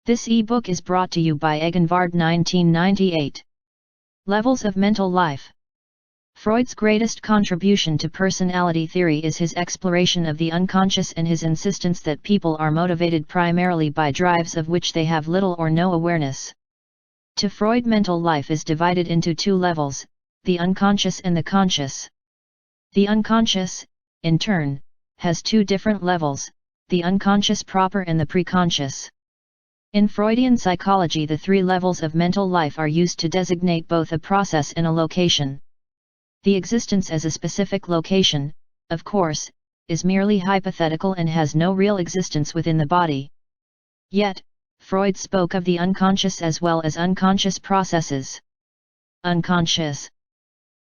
This ebook is brought to you by Egenvard 1998. Levels of Mental Life. Freud's greatest contribution to personality theory is his exploration of the unconscious and his insistence that people are motivated primarily by drives of which they have little or no awareness. To Freud, mental life is divided into two levels, the unconscious and the conscious. The unconscious, in turn, has two different levels, the unconscious proper and the preconscious. In Freudian psychology, the three levels of mental life are used to designate both a process and a location. The existence as a specific location, of course, is merely hypothetical and has no real existence within the body. Yet, Freud spoke of the unconscious as well as unconscious processes. Unconscious.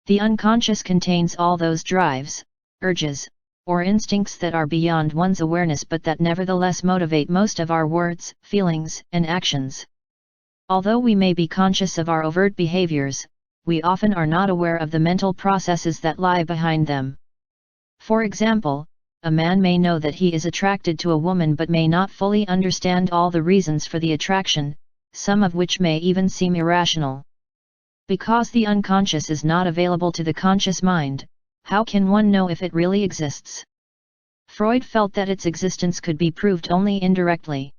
The unconscious contains all those drives, urges, or instincts that are beyond one's awareness but that nevertheless motivate most of our words, feelings, and actions. Although we may be conscious of our overt behaviors, we often are not aware of the mental processes that lie behind them. For example, a man may know that he is attracted to a woman but may not fully understand all the reasons for the attraction, some of which may even seem irrational. Because the unconscious is not available to the conscious mind, how can one know if it really exists? Freud felt that its existence could be proved only indirectly.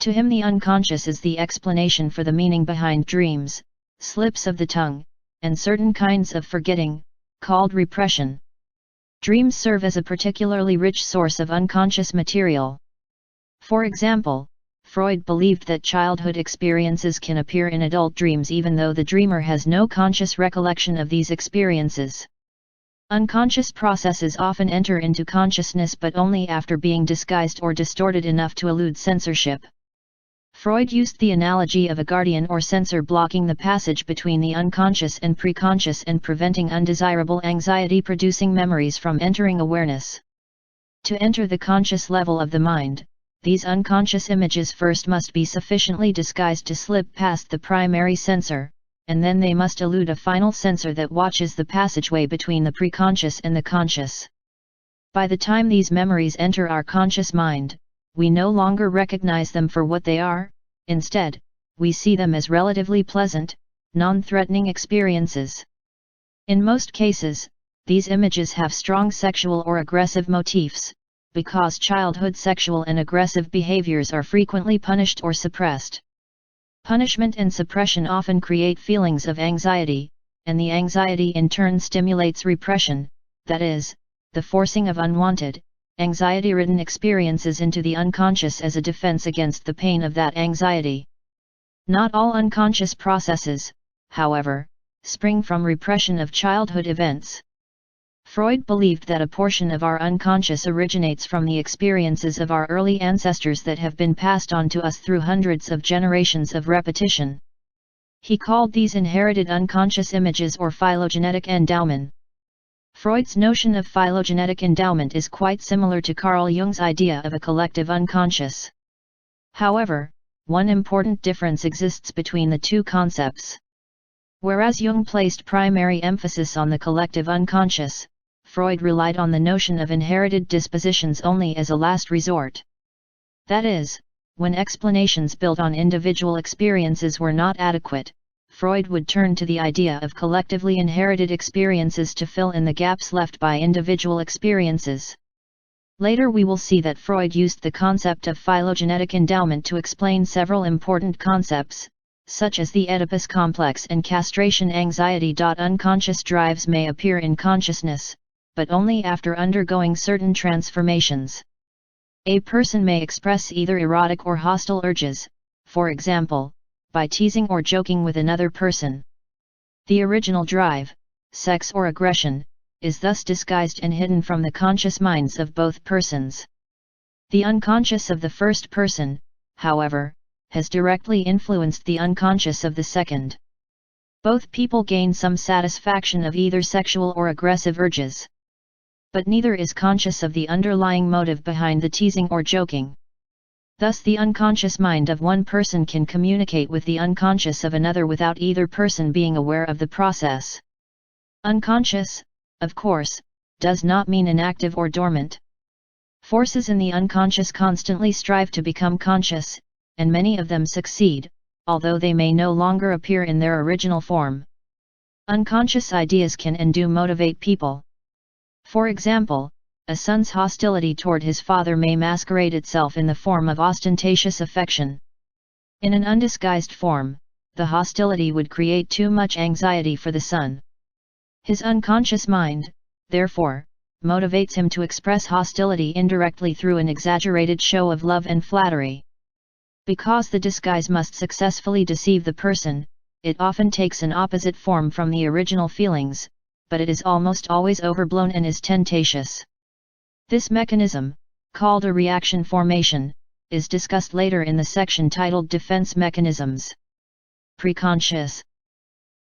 To him, the unconscious is the explanation for the meaning behind dreams, slips of the tongue, and certain kinds of forgetting, called repression. Dreams serve as a particularly rich source of unconscious material. For example, Freud believed that childhood experiences can appear in adult dreams even though the dreamer has no conscious recollection of these experiences. Unconscious processes often enter into consciousness but only after being disguised or distorted enough to elude censorship. Freud used the analogy of a guardian or censor blocking the passage between the unconscious and preconscious and preventing undesirable anxiety-producing memories from entering awareness. To enter the conscious level of the mind, these unconscious images first must be sufficiently disguised to slip past the primary censor, and then they must elude a final censor that watches the passageway between the preconscious and the conscious. By the time these memories enter our conscious mind, we no longer recognize them for what they are. Instead, we see them as relatively pleasant, non-threatening experiences. In most cases, these images have strong sexual or aggressive motifs, because childhood sexual and aggressive behaviors are frequently punished or suppressed. Punishment and suppression often create feelings of anxiety, and the anxiety in turn stimulates repression, that is, the forcing of unwanted, anxiety-ridden experiences into the unconscious as a defense against the pain of that anxiety. Not all unconscious processes, however, spring from repression of childhood events. Freud believed that a portion of our unconscious originates from the experiences of our early ancestors that have been passed on to us through hundreds of generations of repetition. He called these inherited unconscious images or phylogenetic endowment. Freud's notion of phylogenetic endowment is quite similar to Carl Jung's idea of a collective unconscious. However, one important difference exists between the two concepts. Whereas Jung placed primary emphasis on the collective unconscious, Freud relied on the notion of inherited dispositions only as a last resort. That is, when explanations built on individual experiences were not adequate, Freud would turn to the idea of collectively inherited experiences to fill in the gaps left by individual experiences. Later we will see that Freud used the concept of phylogenetic endowment to explain several important concepts, such as the Oedipus complex and castration anxiety. Unconscious drives may appear in consciousness, but only after undergoing certain transformations. A person may express either erotic or hostile urges, for example, by teasing or joking with another person. The original drive, sex or aggression, is thus disguised and hidden from the conscious minds of both persons. The unconscious of the first person, however, has directly influenced the unconscious of the second. Both people gain some satisfaction of either sexual or aggressive urges. But neither is conscious of the underlying motive behind the teasing or joking. Thus the unconscious mind of one person can communicate with the unconscious of another without either person being aware of the process. Unconscious, of course, does not mean inactive or dormant. Forces in the unconscious constantly strive to become conscious, and many of them succeed, although they may no longer appear in their original form. Unconscious ideas can and do motivate people. For example, a son's hostility toward his father may masquerade itself in the form of ostentatious affection. In an undisguised form, the hostility would create too much anxiety for the son. His unconscious mind, therefore, motivates him to express hostility indirectly through an exaggerated show of love and flattery. Because the disguise must successfully deceive the person, it often takes an opposite form from the original feelings, but it is almost always overblown and is tentatious. This mechanism, called a reaction formation, is discussed later in the section titled Defense Mechanisms. Preconscious.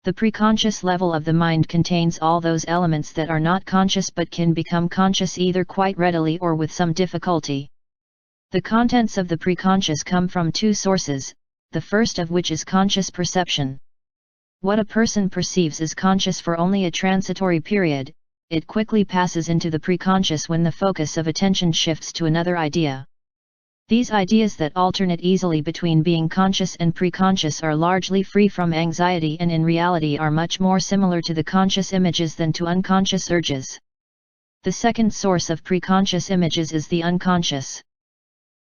The preconscious level of the mind contains all those elements that are not conscious but can become conscious either quite readily or with some difficulty. The contents of the preconscious come from two sources, the first of which is conscious perception. What a person perceives is conscious for only a transitory period, it quickly passes into the preconscious when the focus of attention shifts to another idea. These ideas that alternate easily between being conscious and preconscious are largely free from anxiety and in reality are much more similar to the conscious images than to unconscious urges. The second source of preconscious images is the unconscious.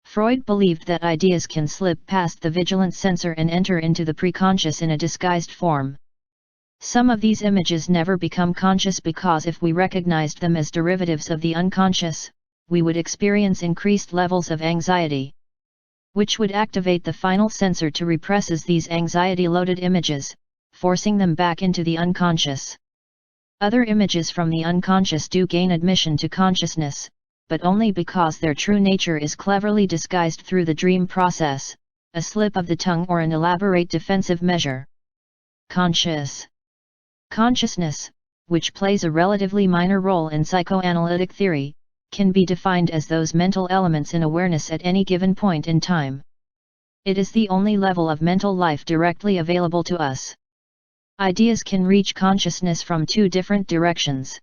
Freud believed that ideas can slip past the vigilant censor and enter into the preconscious in a disguised form. Some of these images never become conscious because if we recognized them as derivatives of the unconscious, we would experience increased levels of anxiety, which would activate the final censor to repress these anxiety-loaded images, forcing them back into the unconscious. Other images from the unconscious do gain admission to consciousness, but only because their true nature is cleverly disguised through the dream process, a slip of the tongue or an elaborate defensive measure. Consciousness, which plays a relatively minor role in psychoanalytic theory, can be defined as those mental elements in awareness at any given point in time. It is the only level of mental life directly available to us. Ideas can reach consciousness from two different directions.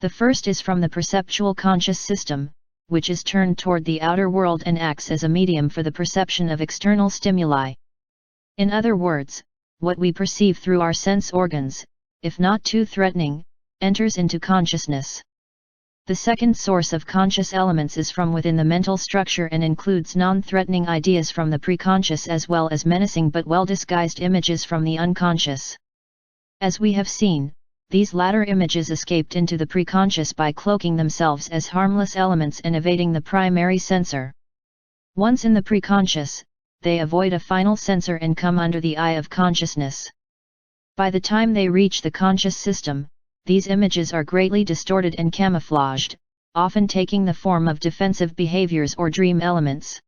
The first is from the perceptual conscious system, which is turned toward the outer world and acts as a medium for the perception of external stimuli. In other words, what we perceive through our sense organs, if not too threatening, enters into consciousness. The second source of conscious elements is from within the mental structure and includes non-threatening ideas from the preconscious as well as menacing but well-disguised images from the unconscious. As we have seen, these latter images escaped into the preconscious by cloaking themselves as harmless elements and evading the primary censor. Once in the preconscious, they avoid a final censor and come under the eye of consciousness. By the time they reach the conscious system, these images are greatly distorted and camouflaged, often taking the form of defensive behaviors or dream elements.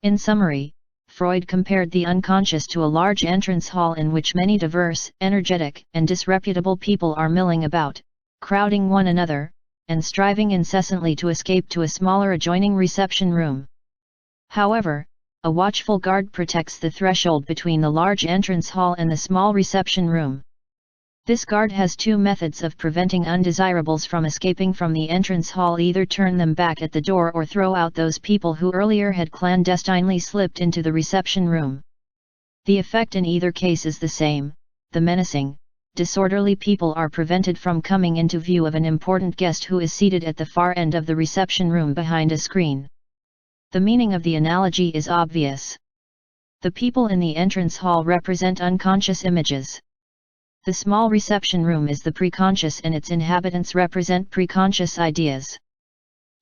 In summary, Freud compared the unconscious to a large entrance hall in which many diverse, energetic, and disreputable people are milling about, crowding one another, and striving incessantly to escape to a smaller adjoining reception room. However, a watchful guard protects the threshold between the large entrance hall and the small reception room. This guard has two methods of preventing undesirables from escaping from the entrance hall: either turn them back at the door or throw out those people who earlier had clandestinely slipped into the reception room. The effect in either case is the same: the menacing, disorderly people are prevented from coming into view of an important guest who is seated at the far end of the reception room behind a screen. The meaning of the analogy is obvious. The people in the entrance hall represent unconscious images. The small reception room is the preconscious and its inhabitants represent preconscious ideas.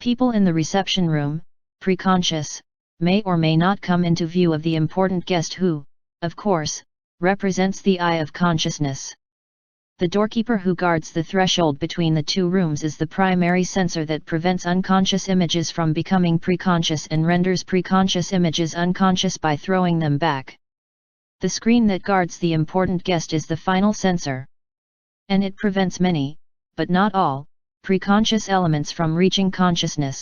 People in the reception room, preconscious, may or may not come into view of the important guest who, of course, represents the eye of consciousness. The doorkeeper who guards the threshold between the two rooms is the primary censor that prevents unconscious images from becoming preconscious and renders preconscious images unconscious by throwing them back. The screen that guards the important guest is the final censor. And it prevents many, but not all, preconscious elements from reaching consciousness.